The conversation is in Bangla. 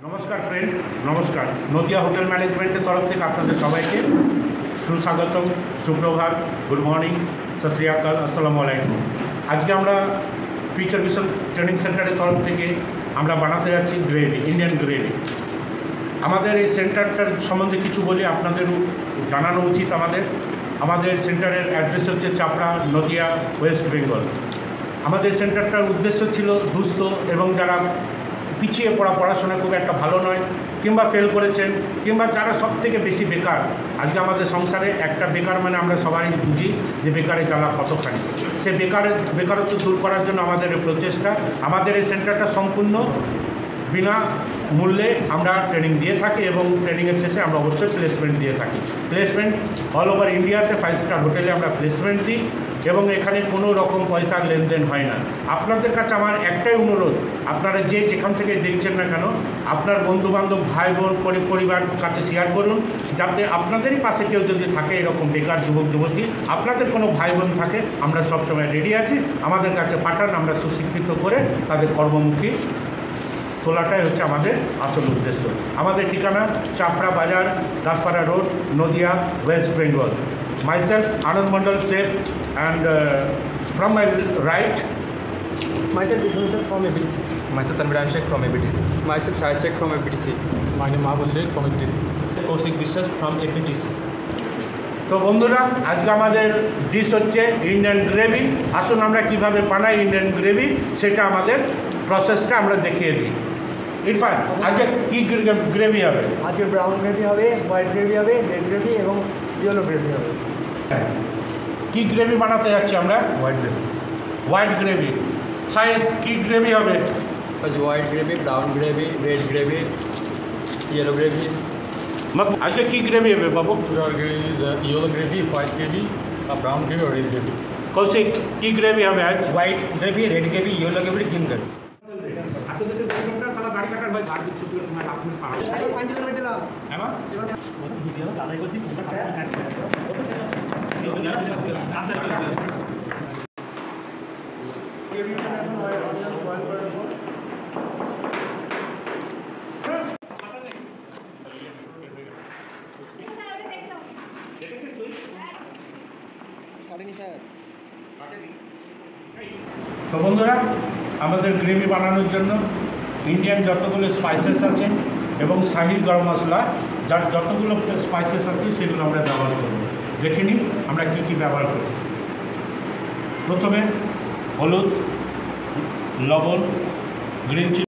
নমস্কার ফ্রেন্ড, নমস্কার। নদিয়া হোটেল ম্যানেজমেন্টের তরফ থেকে আপনাদের সবাইকে সুস্বাগতম, সুপ্রভাত, গুড মর্নিং, সত শ্রী আকাল, আসসালামু আলাইকুম। আজকে আমরা ফিউচার ভিশন ট্রেনিং সেন্টারের তরফ থেকে আমরা বানাতে যাচ্ছি গ্রেভি, ইন্ডিয়ান গ্রেভি। আমাদের এই সেন্টারটার সম্বন্ধে কিছু বলি, আপনাদেরও জানানো উচিত। আমাদের সেন্টারের অ্যাড্রেস হচ্ছে চাপড়া, নদিয়া, ওয়েস্ট বেঙ্গল। আমাদের সেন্টারটার উদ্দেশ্য ছিল দুস্থ এবং যারা পিছিয়ে পড়াশোনা খুব একটা ভালো নয়, কিংবা ফেল করেছেন, কিংবা যারা সবথেকে বেশি বেকার। আজকে আমাদের সংসারে একটা বেকার মানে আমরা সবাই বুঝি যে বেকারের জ্বালা কতখানি। সে বেকারত্ব দূর করার জন্য আমাদের এই প্রচেষ্টা। আমাদের এই সেন্টারটা সম্পূর্ণ বিনা মূল্যে আমরা ট্রেনিং দিয়ে থাকি এবং ট্রেনিংয়ের শেষে আমরা অবশ্যই প্লেসমেন্ট দিয়ে থাকি। প্লেসমেন্ট অল ওভার ইন্ডিয়াতে 5 স্টার হোটেলে আমরা প্লেসমেন্ট দিই এবং এখানে কোনো রকম পয়সার লেনদেন হয় না। আপনাদের কাছে আমার একটাই অনুরোধ, আপনারা যেখান থেকে দেখছেন না কেন, আপনার বন্ধুবান্ধব, ভাই বোন, পরিবার কাছে শেয়ার করুন, যাতে আপনাদেরই পাশে কেউ যদি থাকে এরকম বেকার যুবক যুবতী, আপনাদের কোনো ভাই বোন থাকে, আমরা সবসময় রেডি আছি। আমাদের কাছে পাঠান, আমরা সুশিক্ষিত করে তাদের কর্মমুখী তোলাটাই হচ্ছে আমাদের আসল উদ্দেশ্য। আমাদের ঠিকানা চাপড়া বাজার, Daspara road, Nadia, West Bengal. Myself, Anand Mandal, chef, and from my right, Myself, Vishnu Sir from ABTC. Myself, Tanviran Sheikh from ABTC. Myself, Shahid Sheikh from ABTC. My name is Mahbub Sheikh from ABTC. Kaushik বিশ্বাস from ABTC. তো বন্ধুরা, আজকে আমাদের ডিশ হচ্ছে ইন্ডিয়ান গ্রেভি। আসুন আমরা কীভাবে বানাই ইন্ডিয়ান গ্রেভি সেটা আমাদের প্রসেসটা আমরা দেখিয়ে দিই। ইরফান, আজকে কী গ্রেভি হবে? আজকে ব্রাউন গ্রেভি হবে, হোয়াইট গ্রেভি হবে, রেড গ্রেভি এবং ইয়েলো গ্রেভি হবে। কী গ্রেভি বানাতে যাচ্ছি আমরা? White gravy. White gravy. Side কী গ্রেভি হবে? আজ white gravy, brown gravy, red gravy, yellow gravy. আজকে কী গ্রেভি হবে বাবু? Our gravy is yellow gravy, white gravy, brown gravy or red gravy. Kaushik, কী গ্রেভি হবে আজ? White gravy, red gravy, yellow gravy, green gravy. তো বন্ধুরা, আমাদের গ্রেভি বানানোর জন্য ইন্ডিয়ান যতগুলো স্পাইসেস আছে এবং শাহি গরম মশলা, যার যতগুলো স্পাইসেস আছে সেগুলো আমরা ব্যবহার করব। দেখে নিই আমরা কী কী ব্যবহার করি। প্রথমে হলুদ, লবণ, গ্রিন চিলি।